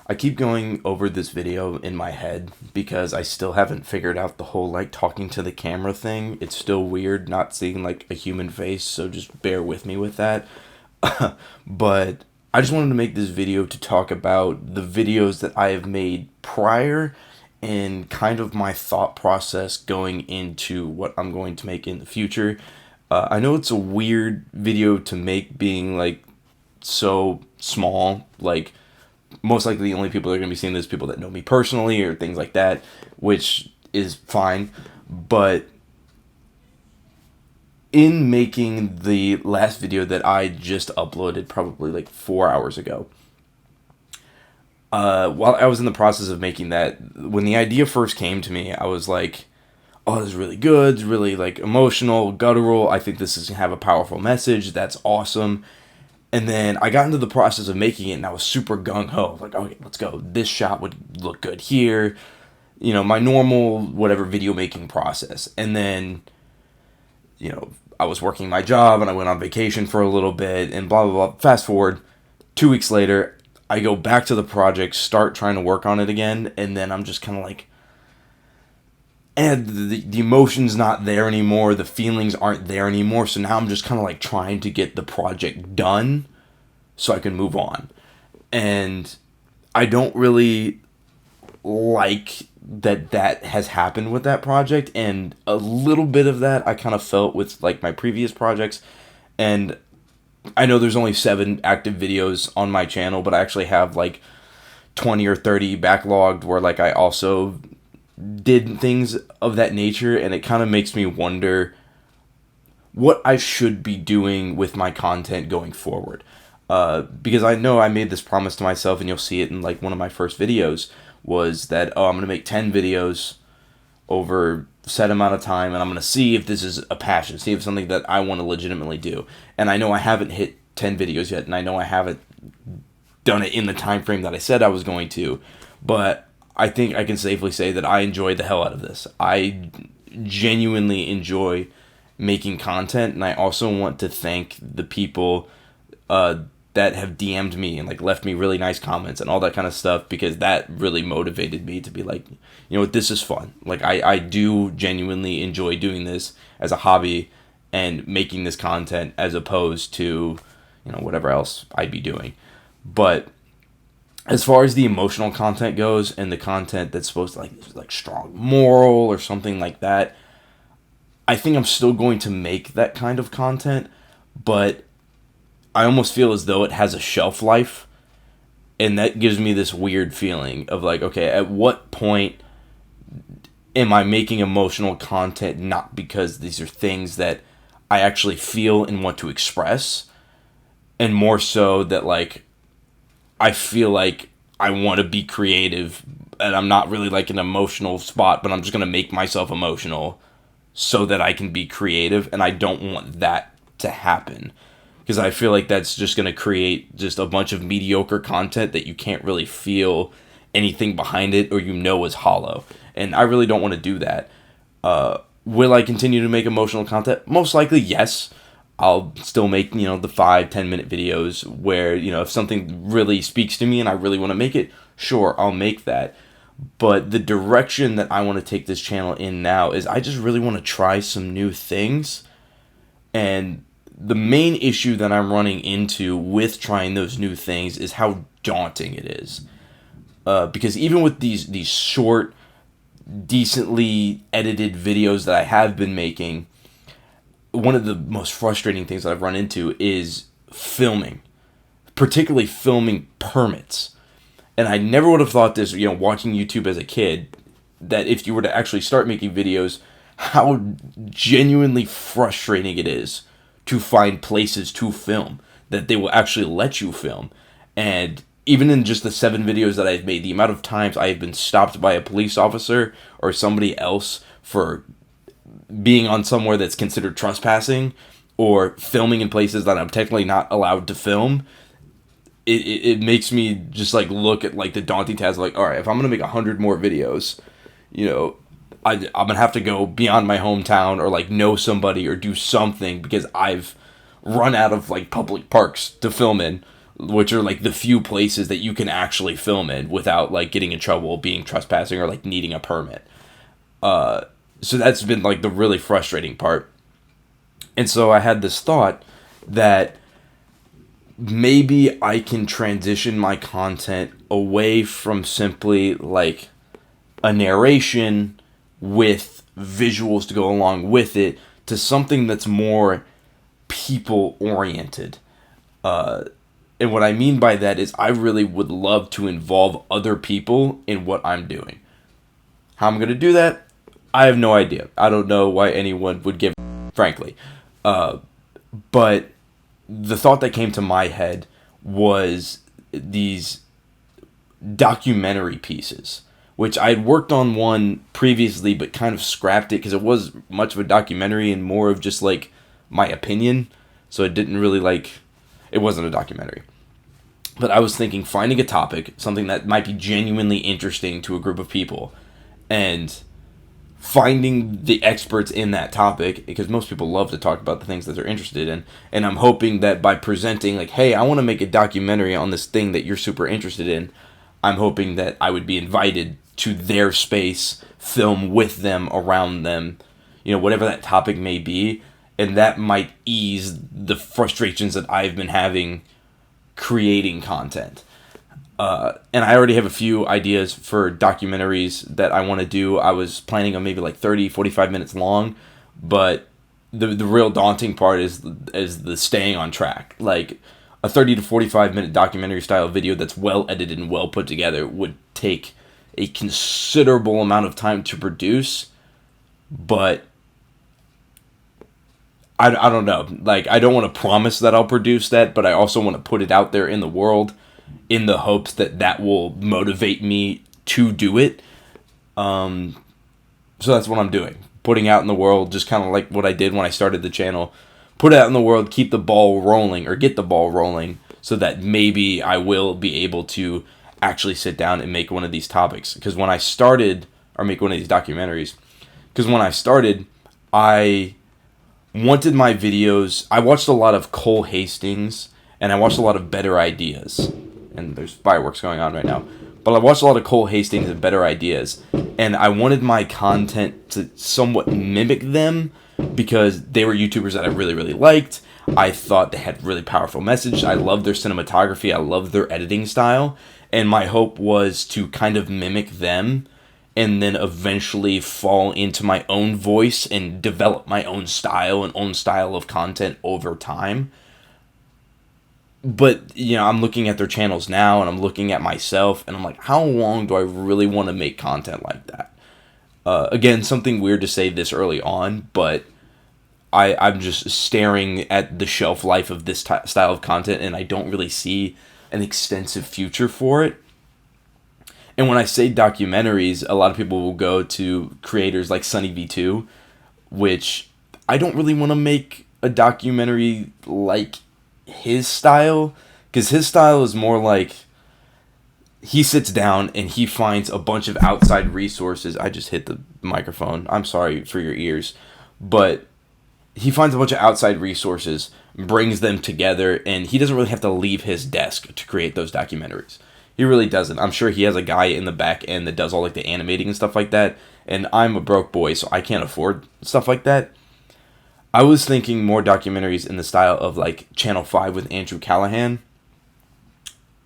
I keep going over this video in my head because I still haven't figured out the whole like talking to the camera thing. It's still weird not seeing like a human face, so just bear with me with that. But I just wanted to make this video to talk about the videos that I have made prior and kind of my thought process going into what I'm going to make in the future. I know it's a weird video to make being like so small, like most likely the only people that are going to be seeing this people that know me personally or things like that, which is fine. But in making the last video that I just uploaded probably like 4 hours ago, while I was in the process of making that, when the idea first came to me, I was like, oh, this is really good. It's really like emotional, guttural. I think this is going to have a powerful message. That's awesome. And then I got into the process of making it, and I was super gung-ho. Like, okay, let's go. This shot would look good here. You know, my normal, whatever, video making process. And then, I was working my job, and I went on vacation for a little bit, and blah, blah, blah. Fast forward, 2 weeks later, I go back to the project, start trying to work on it again, and then I'm just kind of like, and the emotion's not there anymore, the feelings aren't there anymore, so now I'm just kind of like trying to get the project done so I can move on. And I don't really like that has happened with that project, and a little bit of that I kind of felt with like my previous projects. And I know there's only 7 active videos on my channel, but I actually have like 20 or 30 backlogged where like I also did things of that nature, and it kind of makes me wonder what I should be doing with my content going forward. Because I know I made this promise to myself, and you'll see it in like one of my first videos, was that, I'm going to make 10 videos over a set amount of time, and I'm going to see if this is a passion, see if it's something that I want to legitimately do. And I know I haven't hit 10 videos yet, and I know I haven't done it in the time frame that I said I was going to, but I think I can safely say that I enjoy the hell out of this. I genuinely enjoy making content, and I also want to thank the people that have DM'd me and like left me really nice comments and all that kind of stuff, because that really motivated me to be like, you know what, this is fun. Like I do genuinely enjoy doing this as a hobby and making this content as opposed to, whatever else I'd be doing. But as far as the emotional content goes, and the content that's supposed to like strong moral or something like that, I think I'm still going to make that kind of content, but I almost feel as though it has a shelf life, and that gives me this weird feeling of like, okay, at what point am I making emotional content not because these are things that I actually feel and want to express, and more so that like I feel like I want to be creative, and I'm not really like an emotional spot, but I'm just going to make myself emotional so that I can be creative, and I don't want that to happen, because I feel like that's just going to create just a bunch of mediocre content that you can't really feel anything behind it, or is hollow, and I really don't want to do that. Will I continue to make emotional content? Most likely, yes. I'll still make, the 5-10 minute videos where, if something really speaks to me and I really want to make it, sure, I'll make that. But the direction that I want to take this channel in now is I just really want to try some new things. And the main issue that I'm running into with trying those new things is how daunting it is. Because even with these short, decently edited videos that I have been making, one of the most frustrating things that I've run into is filming, particularly filming permits. And I never would have thought this, watching YouTube as a kid, that if you were to actually start making videos, how genuinely frustrating it is to find places to film, that they will actually let you film. And even in just the 7 videos that I've made, the amount of times I have been stopped by a police officer or somebody else for being on somewhere that's considered trespassing, or filming in places that I'm technically not allowed to film, it makes me just like look at like the daunting task of like, all right, if I'm gonna make 100 more videos, I'm gonna have to go beyond my hometown, or like know somebody, or do something, because I've run out of like public parks to film in, which are like the few places that you can actually film in without like getting in trouble, being trespassing, or like needing a permit. So that's been like the really frustrating part. And so I had this thought that maybe I can transition my content away from simply like a narration with visuals to go along with it to something that's more people oriented. And what I mean by that is I really would love to involve other people in what I'm doing. How I'm going to do that, I have no idea. I don't know why anyone would give, frankly. But the thought that came to my head was these documentary pieces, which I had worked on one previously but kind of scrapped it because it was much of a documentary and more of just like my opinion. So it didn't really like, it wasn't a documentary. But I was thinking finding a topic, something that might be genuinely interesting to a group of people, and finding the experts in that topic, because most people love to talk about the things that they're interested in. And I'm hoping that by presenting like, hey, I want to make a documentary on this thing that you're super interested in, I'm hoping that I would be invited to their space, film with them, around them, whatever that topic may be. And that might ease the frustrations that I've been having creating content. And I already have a few ideas for documentaries that I want to do. I was planning on maybe like 30, 45 minutes long, but the real daunting part is the staying on track. Like a 30 to 45 minute documentary style video that's well edited and well put together would take a considerable amount of time to produce, but I don't know. Like, I don't want to promise that I'll produce that, but I also want to put it out there in the world in the hopes that that will motivate me to do it. So that's what I'm doing. Putting out in the world, just kind of like what I did when I started the channel. Put it out in the world, keep the ball rolling, or get the ball rolling, so that maybe I will be able to actually sit down and make one of these topics. Because when I started, or make one of these documentaries, because when I started, I wanted my videos, I watched a lot of Cole Hastings, and I watched a lot of Better Ideas. And there's fireworks going on right now. But I watched a lot of Cole Hastings and Better Ideas, and I wanted my content to somewhat mimic them, because they were YouTubers that I really, really liked. I thought they had really powerful message. I loved their cinematography. I loved their editing style. And my hope was to kind of mimic them and then eventually fall into my own voice and develop my own style and own style of content over time. But, I'm looking at their channels now, and I'm looking at myself, and I'm like, how long do I really want to make content like that? Again, something weird to say this early on, but I'm just staring at the shelf life of this style of content, and I don't really see an extensive future for it. And when I say documentaries, a lot of people will go to creators like Sunny V2, which I don't really want to make a documentary like his style, because his style is more like he sits down and he finds a bunch of outside resources. I just hit the microphone. I'm sorry for your ears. But he finds a bunch of outside resources, brings them together, and he doesn't really have to leave his desk to create those documentaries. He really doesn't. I'm sure he has a guy in the back end that does all like the animating and stuff like that. And I'm a broke boy, so I can't afford stuff like that. I was thinking more documentaries in the style of like Channel 5 with Andrew Callahan,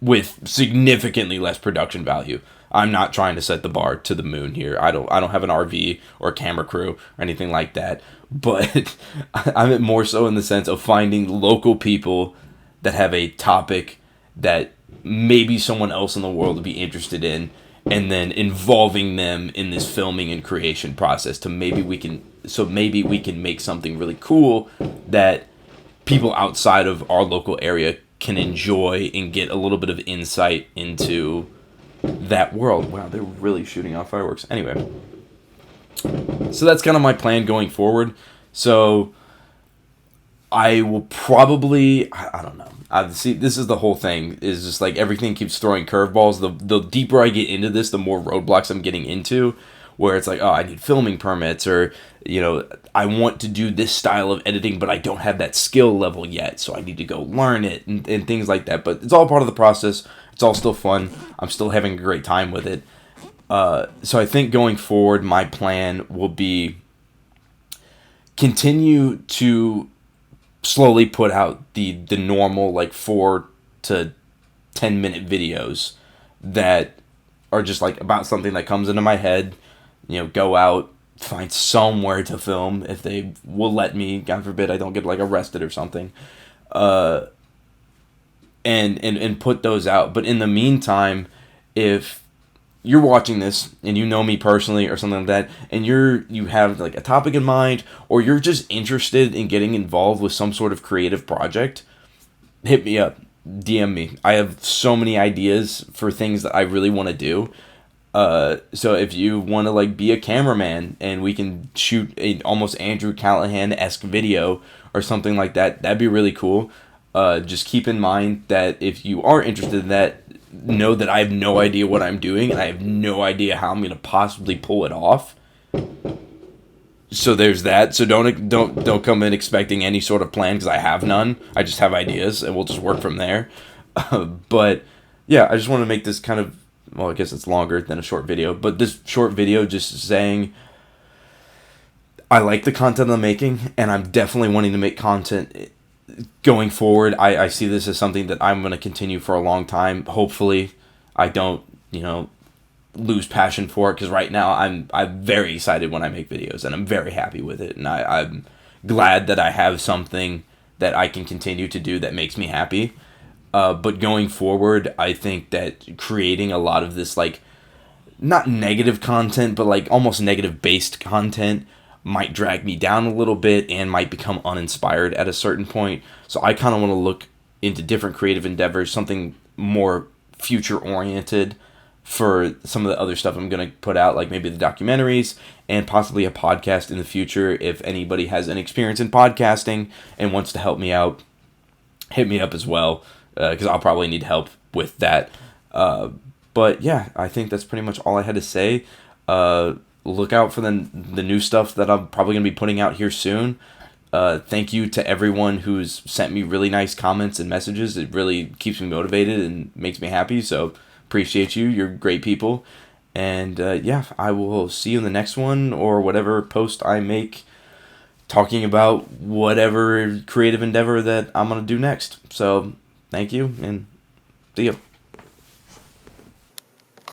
with significantly less production value. I'm not trying to set the bar to the moon here. I don't have an RV or a camera crew or anything like that. But I meant more so in the sense of finding local people that have a topic that maybe someone else in the world would be interested in, and then involving them in this filming and creation process to maybe we can make something really cool that people outside of our local area can enjoy and get a little bit of insight into that world. Wow, they're really shooting off fireworks. Anyway, so that's kind of my plan going forward. So I will probably, I don't know. See, this is the whole thing, is just like everything keeps throwing curveballs. The deeper I get into this, the more roadblocks I'm getting into. where it's like, oh, I need filming permits, or, I want to do this style of editing, but I don't have that skill level yet, so I need to go learn it, and things like that. But it's all part of the process. It's all still fun. I'm still having a great time with it. So I think going forward, my plan will be continue to slowly put out the normal, like, 4 to 10 minute videos that are just like about something that comes into my head. Go out, find somewhere to film if they will let me. God forbid I don't get like arrested or something. And put those out. But in the meantime, if you're watching this and you know me personally or something like that, and you have like a topic in mind, or you're just interested in getting involved with some sort of creative project, hit me up, DM me. I have so many ideas for things that I really want to do. So if you want to like be a cameraman and we can shoot a almost Andrew Callahan-esque video or something like that, that'd be really cool. Just keep in mind that if you are interested in that, know that I have no idea what I'm doing, and I have no idea how I'm going to possibly pull it off. So there's that. So don't come in expecting any sort of plan, because I have none. I just have ideas, and we'll just work from there. But yeah, I just want to make this kind of, well, I guess it's longer than a short video, but this short video just saying I like the content I'm making, and I'm definitely wanting to make content going forward. I see this as something that I'm going to continue for a long time. Hopefully I don't, lose passion for it, because right now I'm very excited when I make videos, and I'm very happy with it, and I'm glad that I have something that I can continue to do that makes me happy. But going forward, I think that creating a lot of this, like, not negative content, but like almost negative based content might drag me down a little bit and might become uninspired at a certain point. So I kind of want to look into different creative endeavors, something more future oriented for some of the other stuff I'm going to put out, like maybe the documentaries and possibly a podcast in the future. If anybody has any experience in podcasting and wants to help me out, hit me up as well, because I'll probably need help with that. But yeah, I think that's pretty much all I had to say. Look out for the new stuff that I'm probably going to be putting out here soon. Thank you to everyone who's sent me really nice comments and messages. It really keeps me motivated and makes me happy. So appreciate you. You're great people. And yeah, I will see you in the next one, or whatever post I make talking about whatever creative endeavor that I'm going to do next. So thank you, and see you.